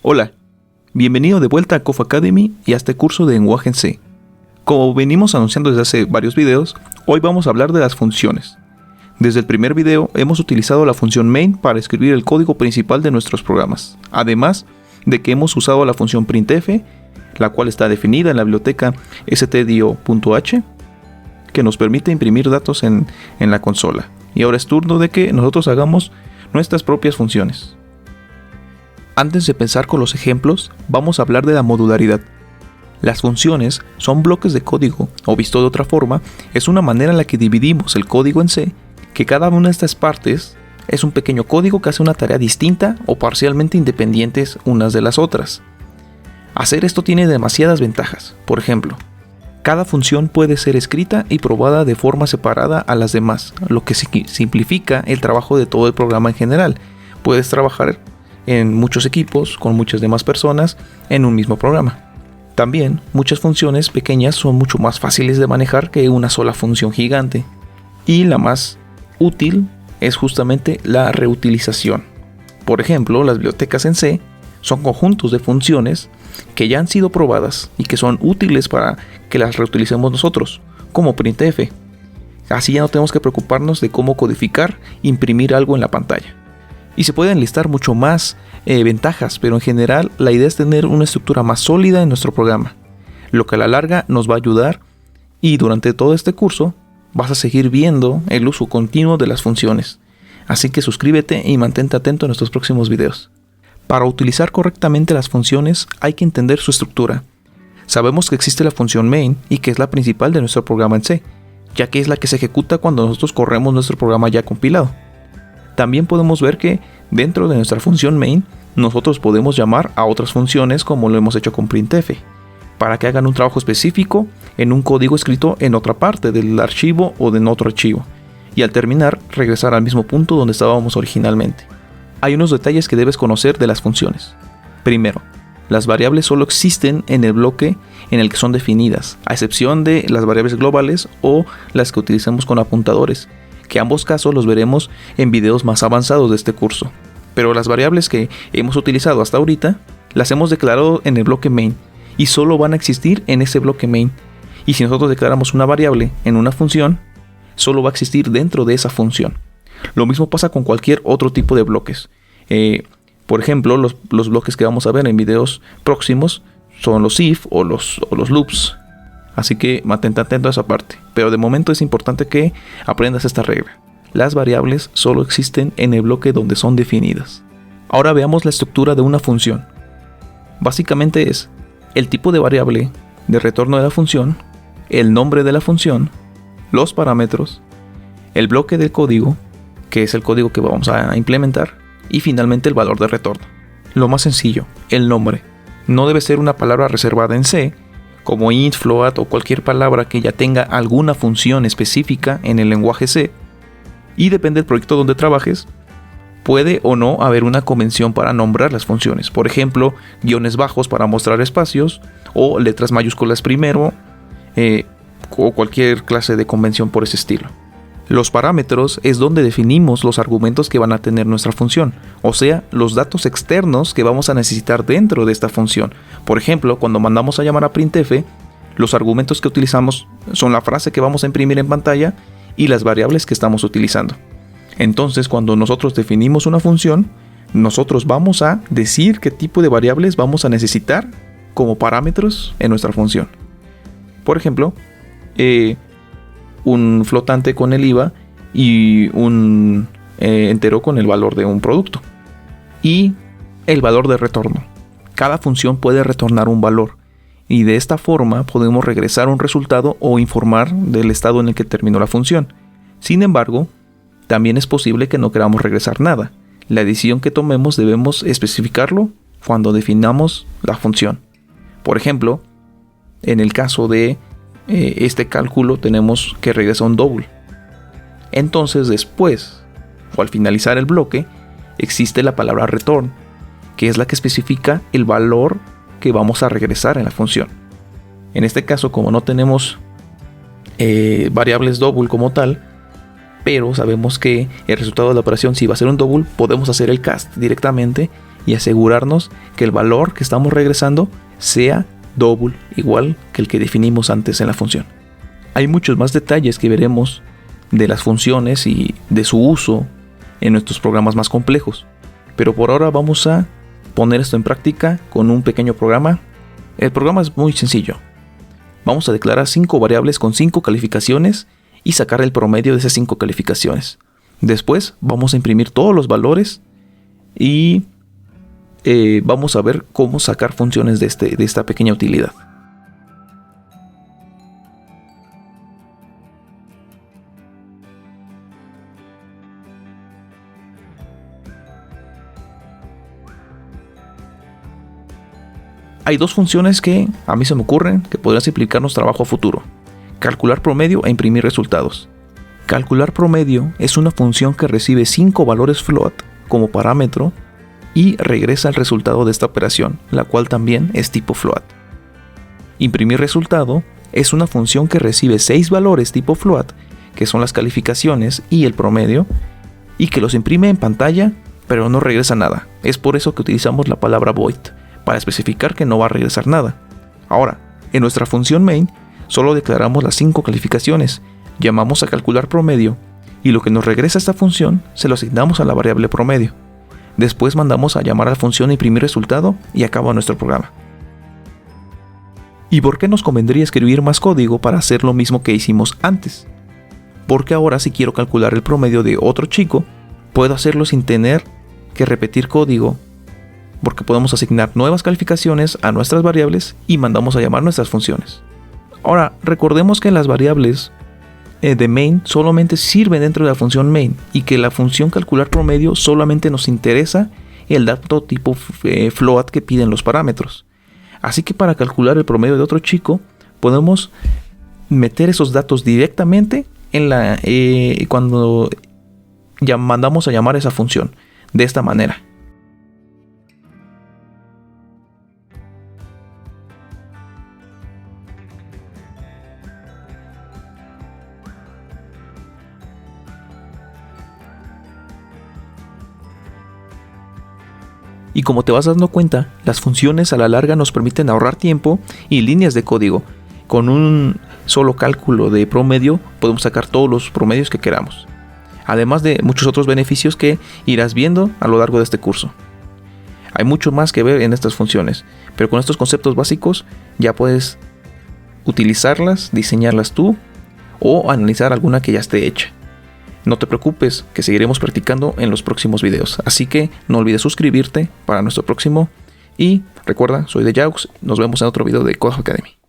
Hola, bienvenido de vuelta a COF Academy y a este curso de lenguaje en C. Como venimos anunciando desde hace varios videos, hoy vamos a hablar de las funciones. Desde el primer video hemos utilizado la función main para escribir el código principal de nuestros programas, además de que hemos usado la función printf, la cual está definida en la biblioteca stdio.h, que nos permite imprimir datos en la consola. Y ahora es turno de que nosotros hagamos nuestras propias funciones. Antes de pensar con los ejemplos, vamos a hablar de la modularidad. Las funciones son bloques de código, o visto de otra forma, es una manera en la que dividimos el código en C, que cada una de estas partes es un pequeño código que hace una tarea distinta o parcialmente independientes unas de las otras. Hacer esto tiene demasiadas ventajas. Por ejemplo, cada función puede ser escrita y probada de forma separada a las demás, lo que simplifica el trabajo de todo el programa en general. Puedes trabajar en muchos equipos con muchas demás personas en un mismo programa. También muchas funciones pequeñas son mucho más fáciles de manejar que una sola función gigante. Y la más útil es justamente la reutilización. Por ejemplo, las bibliotecas en C son conjuntos de funciones que ya han sido probadas y que son útiles para que las reutilicemos nosotros, como printf. Así ya no tenemos que preocuparnos de cómo codificar, imprimir algo en la pantalla. Y se pueden listar mucho más ventajas, pero en general la idea es tener una estructura más sólida en nuestro programa, lo que a la larga nos va a ayudar, y durante todo este curso vas a seguir viendo el uso continuo de las funciones. Así que suscríbete y mantente atento a nuestros próximos videos. Para utilizar correctamente las funciones hay que entender su estructura. Sabemos que existe la función main y que es la principal de nuestro programa en C, ya que es la que se ejecuta cuando nosotros corremos nuestro programa ya compilado. También podemos ver que dentro de nuestra función main nosotros podemos llamar a otras funciones como lo hemos hecho con printf, para que hagan un trabajo específico en un código escrito en otra parte del archivo o en otro archivo, y al terminar regresar al mismo punto donde estábamos originalmente. Hay unos detalles que debes conocer de las funciones. Primero, las variables solo existen en el bloque en el que son definidas, a excepción de las variables globales o las que utilizamos con apuntadores, que ambos casos los veremos en videos más avanzados de este curso. Pero las variables que hemos utilizado hasta ahorita las hemos declarado en el bloque main y solo van a existir en ese bloque main. Y si nosotros declaramos una variable en una función, solo va a existir dentro de esa función. Lo mismo pasa con cualquier otro tipo de bloques. Por ejemplo, los bloques que vamos a ver en videos próximos son los if o los loops. Así que mantente atento a esa parte. Pero de momento es importante que aprendas esta regla. Las variables solo existen en el bloque donde son definidas. Ahora veamos la estructura de una función. Básicamente es el tipo de variable de retorno de la función, el nombre de la función, los parámetros, el bloque del código, que es el código que vamos a implementar, y finalmente el valor de retorno. Lo más sencillo, el nombre. No debe ser una palabra reservada en C, como int, float o cualquier palabra que ya tenga alguna función específica en el lenguaje C, y depende del proyecto donde trabajes, puede o no haber una convención para nombrar las funciones. Por ejemplo, guiones bajos para mostrar espacios, o letras mayúsculas primero, o cualquier clase de convención por ese estilo. Los parámetros es donde definimos los argumentos que van a tener nuestra función, o sea, los datos externos que vamos a necesitar dentro de esta función. Por ejemplo, cuando mandamos a llamar a printf, los argumentos que utilizamos son la frase que vamos a imprimir en pantalla y las variables que estamos utilizando. Entonces, cuando nosotros definimos una función, nosotros vamos a decir qué tipo de variables vamos a necesitar como parámetros en nuestra función. Por ejemplo, un flotante con el IVA y un entero con el valor de un producto. Y el valor de retorno. Cada función puede retornar un valor, y de esta forma podemos regresar un resultado o informar del estado en el que terminó la función. Sin embargo, también es posible que no queramos regresar nada. La decisión que tomemos debemos especificarlo cuando definamos la función. Por ejemplo, en el caso de este cálculo tenemos que regresar un double. Entonces después, o al finalizar el bloque, existe la palabra return, que es la que especifica el valor que vamos a regresar en la función. En este caso, como no tenemos variables double como tal, pero sabemos que el resultado de la operación si va a ser un double, podemos hacer el cast directamente y asegurarnos que el valor que estamos regresando sea double, igual que el que definimos antes en la función. Hay muchos más detalles que veremos de las funciones y de su uso en nuestros programas más complejos, pero por ahora vamos a poner esto en práctica con un pequeño programa. El programa es muy sencillo. Vamos a declarar 5 variables con 5 calificaciones y sacar el promedio de esas 5 calificaciones. Después vamos a imprimir todos los valores y vamos a ver cómo sacar funciones de esta pequeña utilidad. Hay dos funciones que a mí se me ocurren que podrían simplificarnos trabajo a futuro: calcular promedio e imprimir resultados. Calcular promedio es una función que recibe 5 valores float como parámetro y regresa el resultado de esta operación, la cual también es tipo float. Imprimir resultado es una función que recibe 6 valores tipo float, que son las calificaciones y el promedio, y que los imprime en pantalla, pero no regresa nada. Es por eso que utilizamos la palabra void, para especificar que no va a regresar nada. Ahora, en nuestra función main, solo declaramos las 5 calificaciones, llamamos a calcular promedio, y lo que nos regresa esta función, se lo asignamos a la variable promedio. Después mandamos a llamar a la función imprimir resultado y acaba nuestro programa. ¿Y por qué nos convendría escribir más código para hacer lo mismo que hicimos antes? Porque ahora si quiero calcular el promedio de otro chico, puedo hacerlo sin tener que repetir código, porque podemos asignar nuevas calificaciones a nuestras variables y mandamos a llamar nuestras funciones. Ahora, recordemos que las variables de main solamente sirven dentro de la función main y que la función calcular promedio solamente nos interesa el dato tipo float que piden los parámetros. Así que para calcular el promedio de otro chico podemos meter esos datos directamente en cuando ya mandamos a llamar esa función de esta manera. Y como te vas dando cuenta, las funciones a la larga nos permiten ahorrar tiempo y líneas de código. Con un solo cálculo de promedio podemos sacar todos los promedios que queramos. Además de muchos otros beneficios que irás viendo a lo largo de este curso. Hay mucho más que ver en estas funciones, pero con estos conceptos básicos ya puedes utilizarlas, diseñarlas tú o analizar alguna que ya esté hecha. No te preocupes, que seguiremos practicando en los próximos videos, así que no olvides suscribirte para nuestro próximo y recuerda, soy de Jaux, nos vemos en otro video de Code Academy.